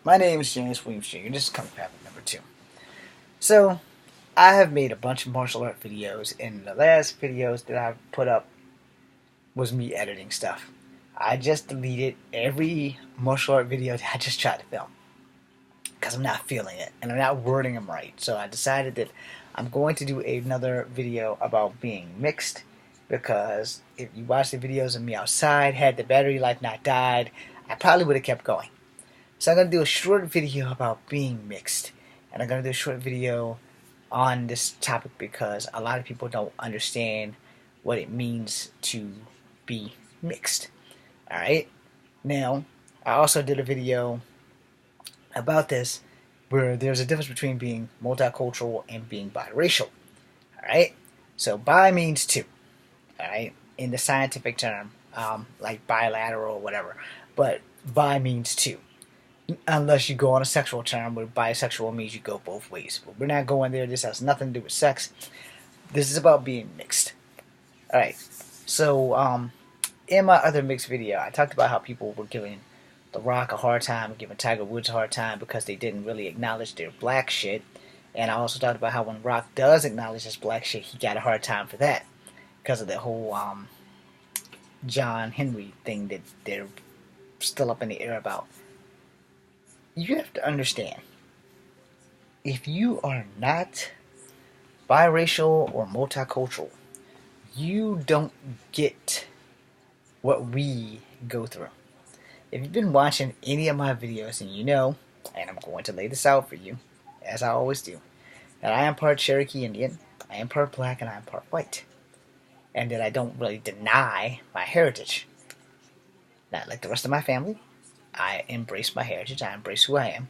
My name is James Williams Jr. This is Coming Habit number 2. So, I have made a bunch of martial art videos, and the last videos that I put up was me editing stuff. I just deleted every martial art video that I just tried to film because I'm not feeling it and I'm not wording them right. So I decided that I'm going to do another video about being mixed, because if you watch the videos of me outside, had the battery life not died, I probably would have kept going. So I'm going to do a short video about being mixed. And I'm going to do a short video on this topic because a lot of people don't understand what it means to be mixed. Alright? Now, I also did a video about this where there's a difference between being multicultural and being biracial. Alright? So bi means two. Alright? In the scientific term, like bilateral or whatever. But bi means two. Unless you go on a sexual term where bisexual means you go both ways. But we're not going there. This has nothing to do with sex. This is about being mixed. Alright, so in my other mixed video, I talked about how people were giving The Rock a hard time, giving Tiger Woods a hard time because they didn't really acknowledge their black shit. And I also talked about how when Rock does acknowledge his black shit, he got a hard time for that because of the whole John Henry thing that they're still up in the air about. You have to understand, if you are not biracial or multicultural, you don't get what we go through. If you've been watching any of my videos, and you know, and I'm going to lay this out for you, as I always do, that I am part Cherokee Indian, I am part black, and I am part white. And that I don't really deny my heritage. Not like the rest of my family. I embrace my heritage, I embrace who I am,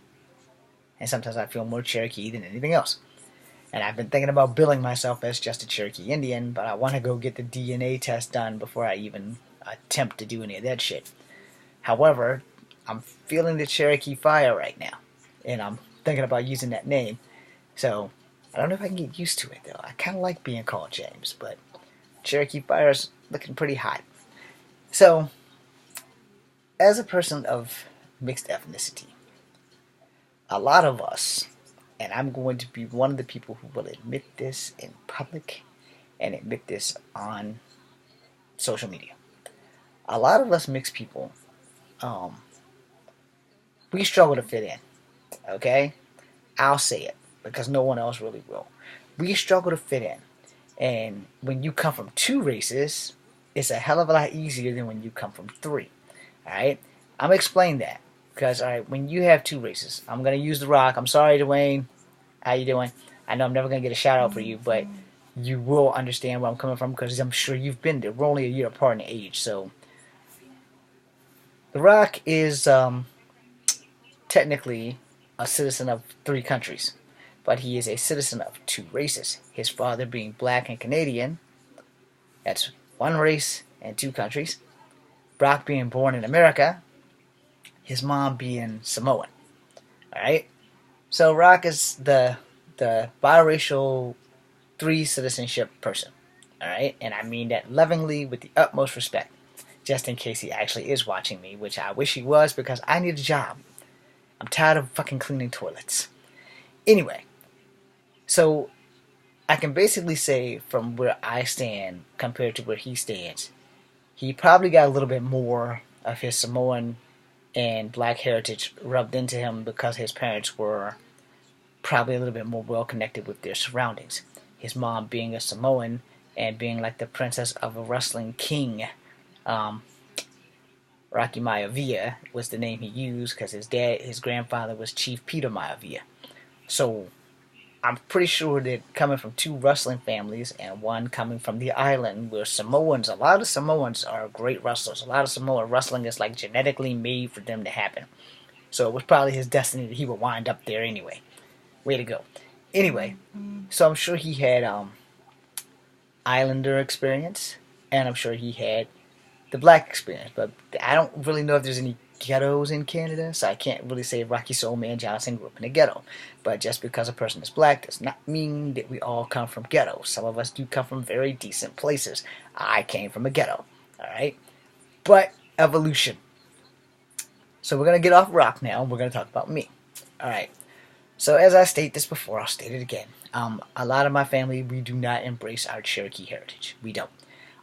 and sometimes I feel more Cherokee than anything else. And I've been thinking about billing myself as just a Cherokee Indian, but I want to go get the DNA test done before I even attempt to do any of that shit. However, I'm feeling the Cherokee fire right now, and I'm thinking about using that name, so I don't know if I can get used to it, though. I kind of like being called James, but Cherokee fire's looking pretty hot. So, as a person of mixed ethnicity, a lot of us, and I'm going to be one of the people who will admit this in public and admit this on social media. A lot of us mixed people, we struggle to fit in, okay? I'll say it, because no one else really will. We struggle to fit in. And when you come from two races, it's a hell of a lot easier than when you come from three. Alright? I'm going to explain that. Because, alright, when you have two races, I'm going to use The Rock. I'm sorry, Dwayne. How you doing? I know I'm never going to get a shout out for you, but you will understand where I'm coming from because I'm sure you've been there. We're only a year apart in age, so. The Rock is technically a citizen of 3 countries, but he is a citizen of 2 races. His father being black and Canadian, that's 1 race and 2 countries. Brock being born in America, his mom being Samoan. Alright? So Rock is the biracial 3 citizenship person. Alright? And I mean that lovingly with the utmost respect. Just in case he actually is watching me, which I wish he was because I need a job. I'm tired of fucking cleaning toilets. Anyway, so I can basically say from where I stand compared to where he stands, he probably got a little bit more of his Samoan and black heritage rubbed into him because his parents were probably a little bit more well connected with their surroundings. His mom being a Samoan and being like the princess of a wrestling king. Rocky Maivia was the name he used because his grandfather was Chief Peter Maivia. So I'm pretty sure that coming from 2 wrestling families and one coming from the island where Samoans, a lot of Samoans are great wrestlers. A lot of Samoan wrestling is like genetically made for them to happen. So it was probably his destiny that he would wind up there anyway. Way to go. Anyway, so I'm sure he had Islander experience, and I'm sure he had the black experience, but I don't really know if there's any ghettos in Canada, so I can't really say Rocky Soul Man Johnson grew up in a ghetto. But just because a person is black does not mean that we all come from ghettos. Some of us do come from very decent places. I came from a ghetto, alright? But evolution. So we're going to get off rock now, and we're going to talk about me. Alright, so as I state this before, I'll state it again. A lot of my family, we do not embrace our Cherokee heritage. We don't.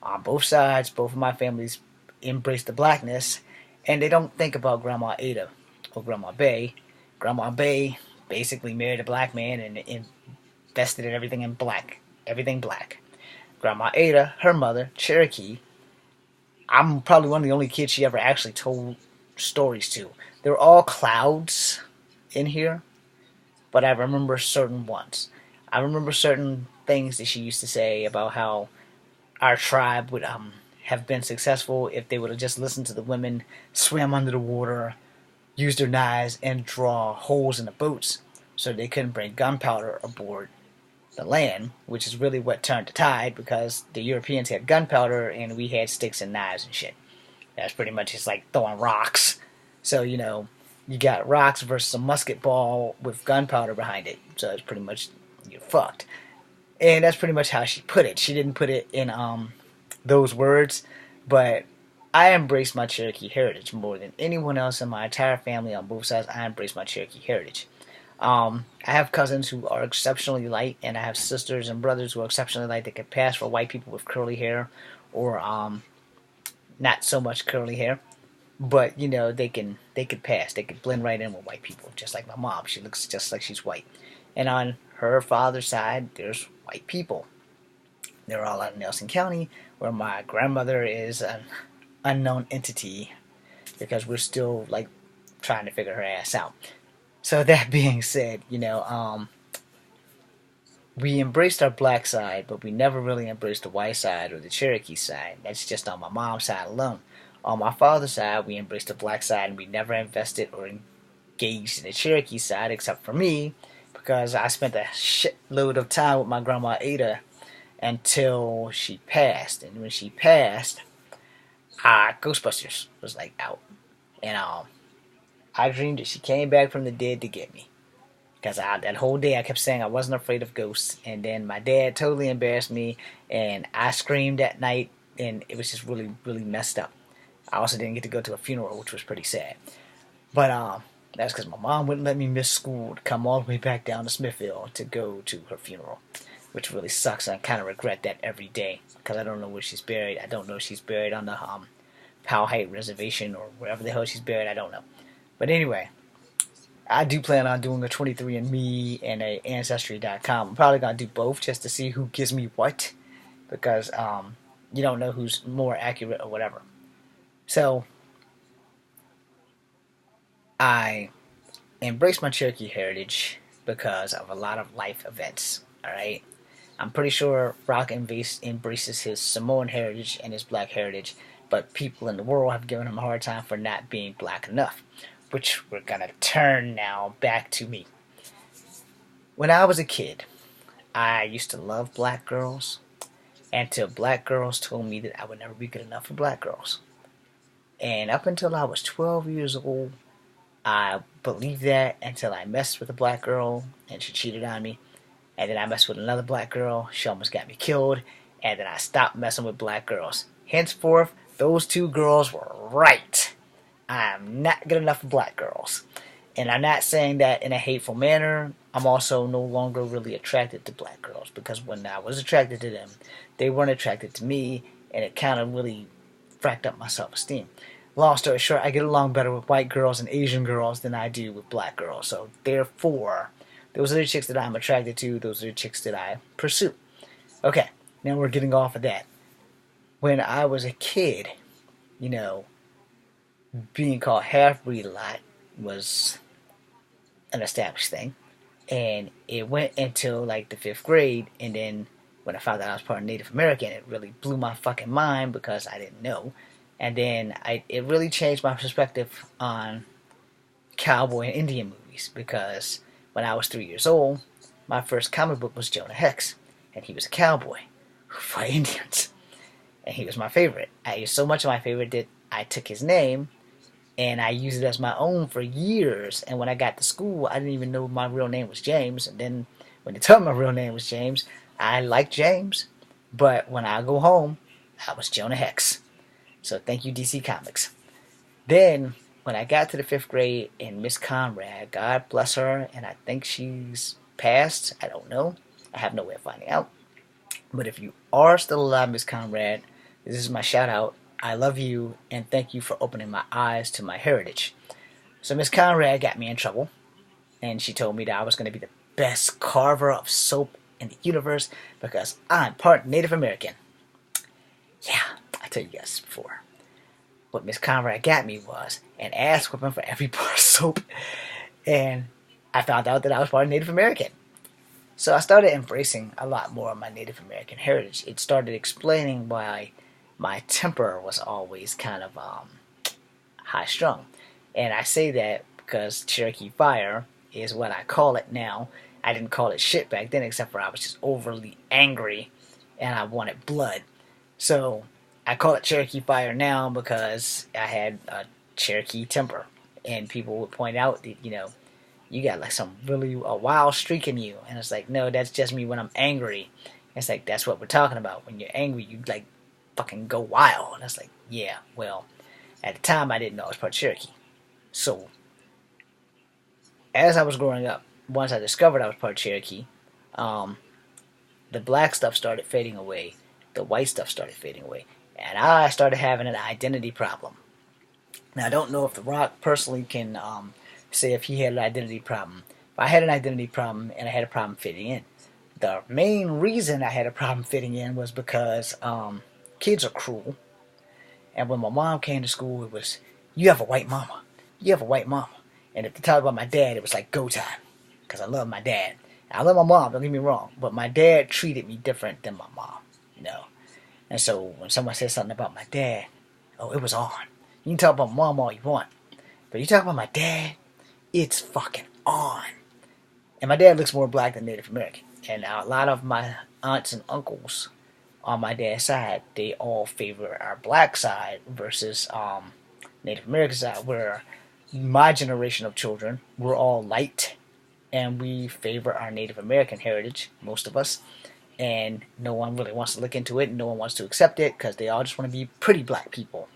On both sides, both of my families embrace the blackness, and they don't think about Grandma Ada or Grandma Bay. Grandma Bay basically married a black man and invested in everything black. Grandma Ada, her mother, Cherokee, I'm probably one of the only kids she ever actually told stories to. They're all clouds in here, but I remember certain ones. I remember certain things that she used to say about how our tribe would have been successful if they would have just listened to the women, swam under the water, used their knives, and draw holes in the boats so they couldn't bring gunpowder aboard the land, which is really what turned the tide because the Europeans had gunpowder and we had sticks and knives and shit. That's pretty much just like throwing rocks. So, you got rocks versus a musket ball with gunpowder behind it. So it's pretty much, you're fucked. And that's pretty much how she put it. She didn't put it in those words, but I embrace my Cherokee heritage more than anyone else in my entire family on both sides. I embrace my Cherokee heritage. I have cousins who are exceptionally light, and I have sisters and brothers who are exceptionally light that can pass for white people with curly hair, or not so much curly hair. But they could pass. They could blend right in with white people, just like my mom. She looks just like she's white. And on her father's side, there's white people. They're all out of Nelson County, where my grandmother is an unknown entity because we're still like trying to figure her ass out. So that being said, we embraced our black side, but we never really embraced the white side or the Cherokee side. That's just on my mom's side alone. On my father's side, we embraced the black side, and we never invested or engaged in the Cherokee side, except for me, because I spent a shitload of time with my grandma Ada until she passed. And when she passed, Ghostbusters was like out, and I dreamed that she came back from the dead to get me. Because that whole day I kept saying I wasn't afraid of ghosts, and then my dad totally embarrassed me, and I screamed that night, and it was just really, really messed up. I also didn't get to go to a funeral, which was pretty sad. But that's because my mom wouldn't let me miss school to come all the way back down to Smithville to go to her funeral, which really sucks. I kind of regret that every day because I don't know where she's buried. I don't know if she's buried on the Powell Height Reservation or wherever the hell she's buried. I don't know. But anyway, I do plan on doing a 23andMe and a Ancestry.com. I'm probably going to do both just to see who gives me what, because you don't know who's more accurate or whatever. So, I embrace my Cherokee heritage because of a lot of life events, alright? I'm pretty sure Rock embraces his Samoan heritage and his black heritage, but people in the world have given him a hard time for not being black enough, which we're gonna turn now back to me. When I was a kid, I used to love black girls until black girls told me that I would never be good enough for black girls. And up until I was 12 years old, I believed that until I messed with a black girl and she cheated on me. And then I messed with another black girl, she almost got me killed. And then I stopped messing with black girls. Henceforth, those two girls were right. I'm not good enough for black girls. And I'm not saying that in a hateful manner. I'm also no longer really attracted to black girls, because when I was attracted to them, they weren't attracted to me, and it kind of really fracked up my self-esteem. Long story short, I get along better with white girls and Asian girls than I do with black girls. So therefore, those are the chicks that I'm attracted to. Those are the chicks that I pursue. Okay, now we're getting off of that. When I was a kid, being called half-breed a lot was an established thing. And it went until like the 5th grade, and then when I found out I was part Native American, it really blew my fucking mind because I didn't know. And then it really changed my perspective on cowboy and Indian movies, because when I was 3 years old, my first comic book was Jonah Hex, and he was a cowboy who fought Indians. And he was my favorite. He was so much of my favorite that I took his name and I used it as my own for years. And when I got to school, I didn't even know my real name was James. And then when they told me my real name was James, I liked James. But when I go home, I was Jonah Hex. So thank you, DC Comics. Then, when I got to the 5th grade and Miss Conrad, God bless her, and I think she's passed. I don't know. I have no way of finding out. But if you are still alive, Miss Conrad, this is my shout out. I love you and thank you for opening my eyes to my heritage. So Miss Conrad got me in trouble, and she told me that I was going to be the best carver of soap in the universe because I'm part Native American. Yeah, I told you guys before. What Miss Conrad got me was an ass whipping for every bar of soap, and I found out that I was part Native American. So I started embracing a lot more of my Native American heritage. It started explaining why my temper was always kind of high strung. And I say that because Cherokee Fire is what I call it now. I didn't call it shit back then, except for I was just overly angry and I wanted blood. So I call it Cherokee Fire now because I had a Cherokee temper. And people would point out that, you got like some really a wild streak in you. And it's like, no, that's just me when I'm angry. It's like, that's what we're talking about. When you're angry, you like fucking go wild. And it's like, yeah, well, at the time I didn't know I was part Cherokee. So, as I was growing up, once I discovered I was part Cherokee, the black stuff started fading away. The white stuff started fading away. And I started having an identity problem. Now, I don't know if The Rock personally can say if he had an identity problem. But I had an identity problem, and I had a problem fitting in. The main reason I had a problem fitting in was because kids are cruel. And when my mom came to school, it was, you have a white mama. You have a white mama. And if they talk about my dad, it was like go time. Because I love my dad. I love my mom, don't get me wrong. But my dad treated me different than my mom. And so when someone says something about my dad, oh, it was on. You can talk about mom all you want. But you talk about my dad, it's fucking on. And my dad looks more black than Native American. And a lot of my aunts and uncles on my dad's side, they all favor our black side versus Native American side, where my generation of children, we're all light, and we favor our Native American heritage, most of us, and no one really wants to look into it, and no one wants to accept it, because they all just want to be pretty black people,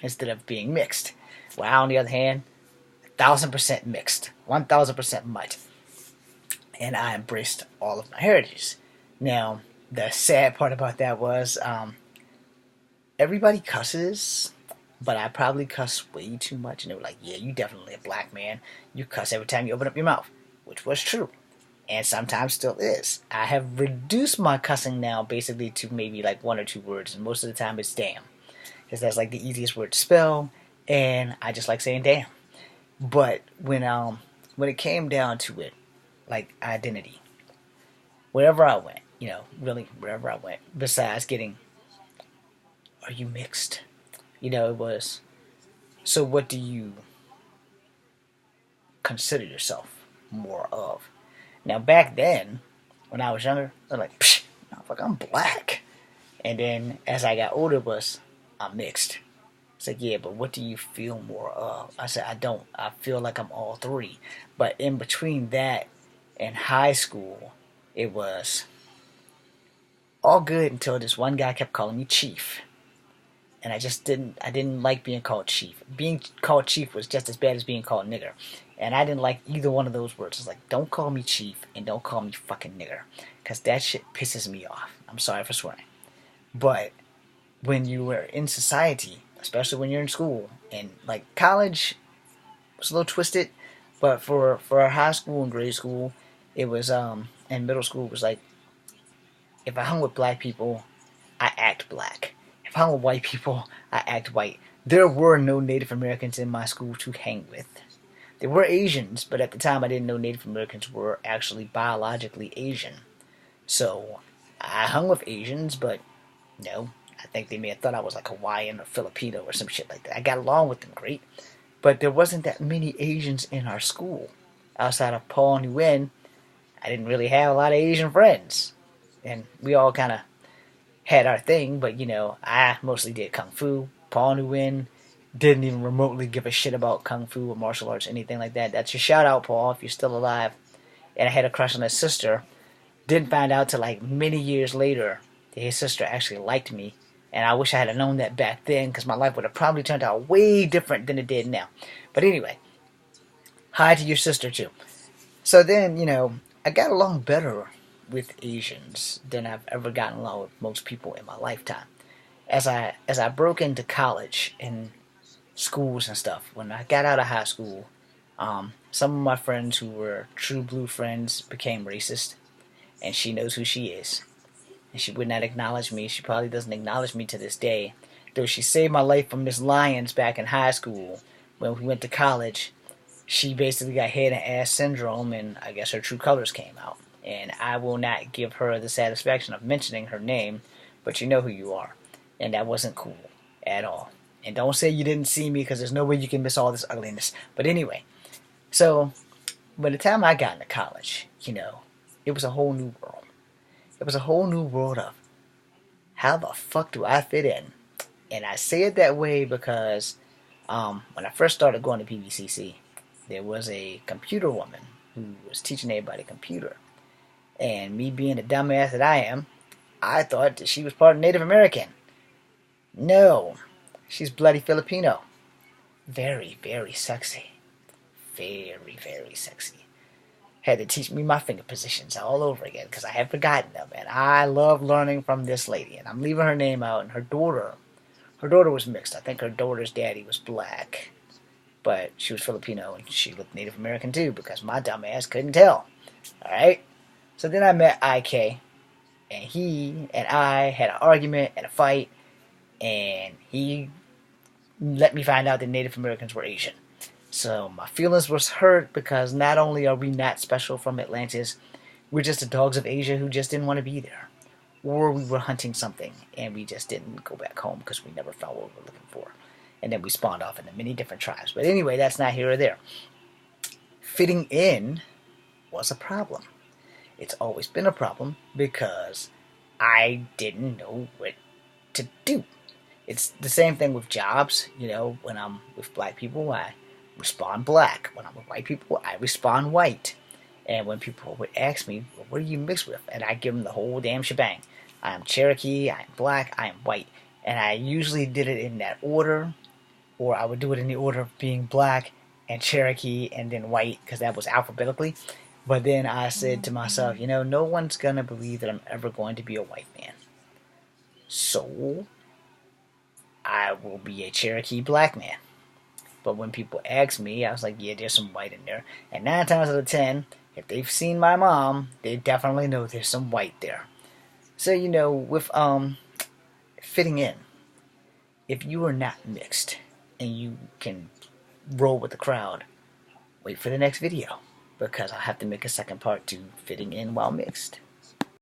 instead of being mixed. Well, I, on the other hand, 1,000% mixed, 1,000% mutt, and I embraced all of my heritages. Now, the sad part about that was, everybody cusses, but I probably cuss way too much, and they were like, yeah, you definitely a black man. You cuss every time you open up your mouth, which was true, and sometimes still is. I have reduced my cussing now basically to maybe like 1 or 2 words, and most of the time it's damn, because that's like the easiest word to spell, and I just like saying damn. But when it came down to it, like identity, wherever I went, really wherever I went, besides getting, are you mixed? It was, so what do you consider yourself more of? Now, back then, when I was younger, I was like, psh, no, fuck, I'm black. And then, as I got older, was, I'm mixed. It's like, yeah, but what do you feel more of? I said, I don't. I feel like I'm all three. But in between that and high school, it was all good until this one guy kept calling me Chief. And I didn't like being called Chief. Being called Chief was just as bad as being called nigger. And I didn't like either one of those words. It's like, don't call me Chief and don't call me fucking nigger. Because that shit pisses me off. I'm sorry for swearing. But when you were in society, especially when you're in school, and like college was a little twisted, but for high school and grade school, it was, and middle school, it was like, if I hung with black people, I act black. If I hung with white people, I act white. There were no Native Americans in my school to hang with. There were Asians, but at the time I didn't know Native Americans were actually biologically Asian. So I hung with Asians, but no, I think they may have thought I was like Hawaiian or Filipino or some shit like that. I got along with them great, but there wasn't that many Asians in our school. Outside of Paul Nguyen, I didn't really have a lot of Asian friends. And we all kind of had our thing, but I mostly did Kung Fu. Paul Nguyen didn't even remotely give a shit about Kung Fu or martial arts, anything like that. That's your shout out, Paul, if you're still alive. And I had a crush on his sister. Didn't find out till like many years later that his sister actually liked me, And I wish I had known that back then, because my life would have probably turned out way different than it did now. But anyway, hi to your sister too. So then, I got along better with Asians than I've ever gotten along with most people in my lifetime. As I broke into college and schools and stuff, when I got out of high school, some of my friends who were true blue friends became racist, and she knows who she is. And she would not acknowledge me. She probably doesn't acknowledge me to this day. Though she saved my life from Miss Lyons back in high school, when we went to college, she basically got head and ass syndrome, and I guess her true colors came out. And I will not give her the satisfaction of mentioning her name, but you know who you are. And that wasn't cool at all. And don't say you didn't see me, because there's no way you can miss all this ugliness. But anyway, so by the time I got into college, it was a whole new world. It was a whole new world of how the fuck do I fit in? And I say it that way because when I first started going to PVCC, there was a computer woman who was teaching everybody computer. And me being the dumbass that I am, I thought that she was part of Native American. No, she's bloody Filipino. Very, very sexy. Very, very sexy. Had to teach me my finger positions all over again because I had forgotten them. And I love learning from this lady. And I'm leaving her name out. And her daughter was mixed. I think her daughter's daddy was black. But she was Filipino, and she looked Native American too, because my dumb ass couldn't tell. Alright? So then I met IK, and he and I had an argument and a fight, and he let me find out that Native Americans were Asian. So my feelings was hurt, because not only are we not special from Atlantis, we're just the dogs of Asia who just didn't want to be there. Or we were hunting something, and we just didn't go back home because we never found what we were looking for. And then we spawned off into many different tribes. But anyway, that's not here or there. Fitting in was a problem. It's always been a problem because I didn't know what to do. It's the same thing with jobs. When I'm with black people, I respond black. When I'm with white people, I respond white. And when people would ask me, well, what are you mixed with? And I give them the whole damn shebang. I am Cherokee, I am black, I am white. And I usually did it in that order. Or I would do it in the order of being black and Cherokee and then white, because that was alphabetically. But then I said to myself, no one's going to believe that I'm ever going to be a white man. So I will be a Cherokee black man. But when people ask me, I was like, yeah, there's some white in there. And 9 times out of 10, if they've seen my mom, they definitely know there's some white there. So, with fitting in, if you are not mixed, and you can roll with the crowd, wait for the next video, because I'll have to make a second part to fitting in while mixed.